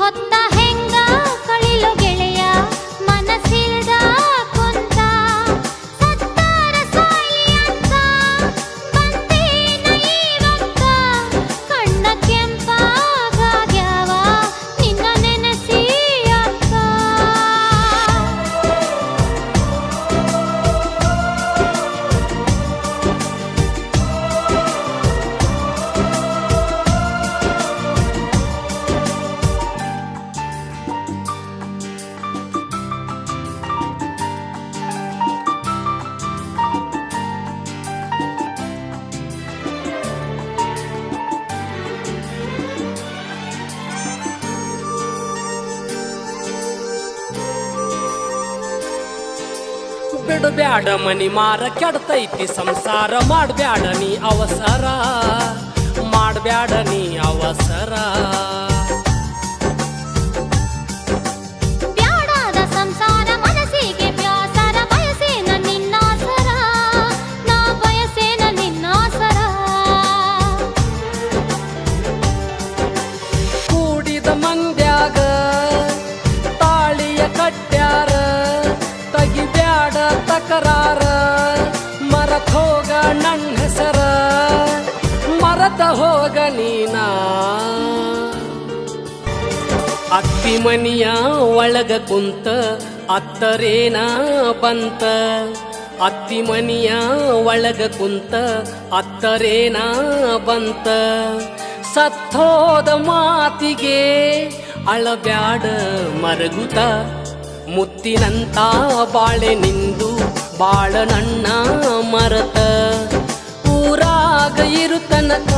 ಹೊತ್ತ ಹೆಂಗ ಕಳಿಲು ಗೆಳೆಯ ಮನಸ್ಸಿಲ್ದ ಕುಂತ ಸತ್ತಾರ ಸಾಯಿ ಅಂತ ಬಂದೇನ ಇವತ್ತ ಕಣ್ಣ ಕೆಂಪಾಗ್ಯಾವ ನಿನ್ನ ನೆನಸಿ ಅಕ್ಕ ಬಿಡಬ್ಯಾಡ ಮನಿ ಮಾರ ಕೆಡ್ತೈತಿ ಸಂಸಾರ ಮಾಡ್ಬ್ಯಾಡ ನೀ ಅವಸರ ಮಾಡ್ಬ್ಯಾಡ ನೀ ಅವಸರ ಬ್ಯಾಡಾದ ಸಂಸಾರ ಮನಸ್ಸಿಗೆ ಬ್ಯಾಸರ ಬಯಸೇನ ನಿನ್ನಾಸರ ನಾ ಬಯಸೇನ ನಿನ್ನಾಸರ ಕೂಡಿದ ಮಂದ್ಯಾಗ ತಾಳಿಯ ಕಟ್ಟ್ಯಾರ ತಗಿಬ್ಯಾಡ ತಕರಾರ ಮರತ ಹೋಗ ನನ್ನ ಹೆಸರ ಮರತ ಹೋಗ ನೀನ ಅತ್ತಿ ಮನಿಯ ಒಳಗ ಕುಂತ ಅತ್ತರೇನ ಬಂತ ಅತ್ತಿ ಮನಿಯ ಒಳಗ ಕುಂತ ಅತ್ತರೇನ ಬಂತ ಸತ್ತೋದ ಮಾತಿಗೆ ಅಳಬ್ಯಾಡ ಮರಗುತ ಮುತ್ತಿನಂತ ಬಾಳೆ ನಿಂದು ಬಾಳ ನನ್ನ ಮರತ ಊರಾಗ ಇರುತನಕ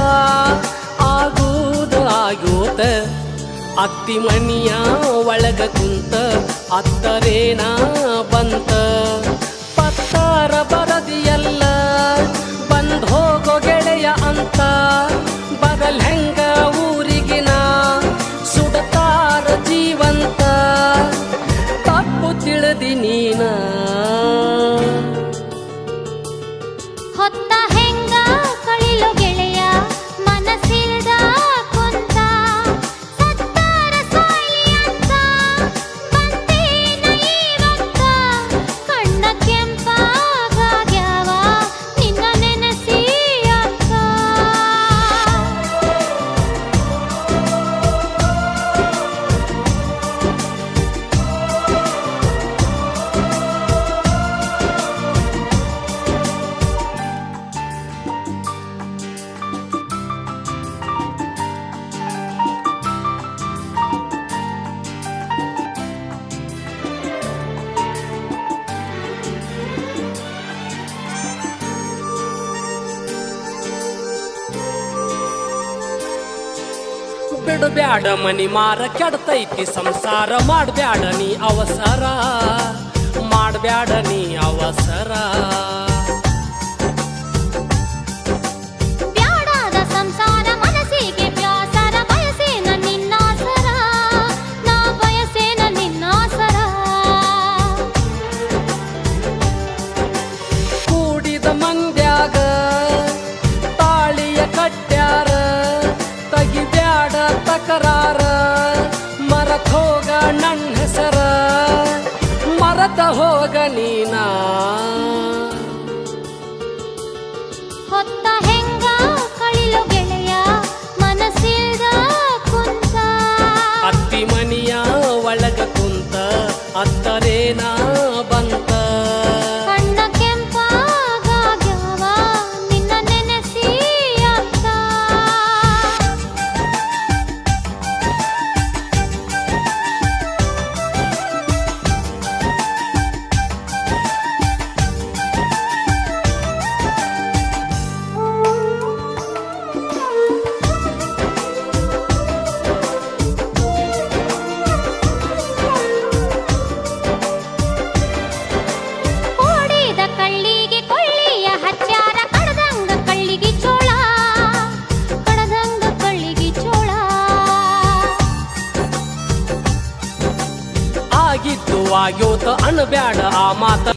ಆಗುವುದು ಆಗೋತ ಅತ್ತಿ ಮನಿಯ ಒಳಗ ಕುಂತ ಅತ್ತರೇನ ಬಂತ ಪತ್ತರ ಬರದಿಯಲ್ಲ ಬಂದ್ ಹೋಗೋ ಗೆಳೆಯ ಅಂತ ಬರಲ್ ಹೆಂಗ ಊರಿಗಿನ ಸುಡತಾರ ಜೀವಂತ ತಪ್ಪು ತಿಳಿದಿ ನೀನ ಹೊತ್ತ ಹೆಂಗ ಕಳಿಲು ಗೆಳೆಯ ಮನಸ್ಸಿಲ್ದ ಕುಂತ ಸತ್ತಾರ ಸಾಯಿ ಅಂತ ಬಂದೇನ ಇವತ್ತ ಕಣ್ಣ ಕೆಂಪಾಗ್ಯಾವ ನಿನ್ನ ನೆನಸಿ ಅಕ್ಕ ಬಿಡಬ್ಯಾಡ ಮನಿ ಮಾರ ಕೆಡ್ತೈತಿ ಸಂಸಾರ ಮಾಡ್ಬ್ಯಾಡ ನೀ ಅವಸರ ಮಾಡ್ಬ್ಯಾಡ ನೀ ಅವಸರ ಬ್ಯಾಡಾದ ಸಂಸಾರ ಮನಸ್ಸಿಗೆ ಬ್ಯಾಸರ ಬಯಸೇನ ನಿನ್ನಾಸರ ನಾ ಬಯಸೇನ ನಿನ್ನಾಸರ ಕೂಡಿದ ಮಂದ್ಯಾಗ ತಾಳಿಯ ಕಟ್ಟ್ಯಾರ ತಗಿಬ್ಯಾಡ ತಕರಾರ ಮರತ ಹೋಗ ನನ್ನ ಹೆಸರ ಮರತ ಹೋಗ ನೀನ ಹೊತ್ತ ಹೆಂಗ ಕಳಿಲು ಗೆಳೆಯ ಮನಸ್ಸಿಲ್ದ ಕುಂತ ಅತ್ತಿ ಮನಿಯ ಒಳಗ ಕುಂತ ಅತ್ತರೇನ ಬಂತ ಕಣ್ಣ ಕೆಂಪಾಗ್ಯಾವ ನಿನ್ನ ನೆನಸಿ ಅಕ್ಕ ಓಡಿದ ಕಳ್ಳಿಗೆ ಕೊಳ್ಳಿಯ ಹಚ್ಚಾರ ಕಡದಂಗ ಕಳ್ಳಿಗೆ ಚೋಳ ಕಡದಂಗ ಕಳ್ಳಿಗೆ ಚೋಳ ಆಗಿದ್ದು ಆಗ್ಯೋತ ಅಣಬ್ಯಾಡ ಆ ಮಾತ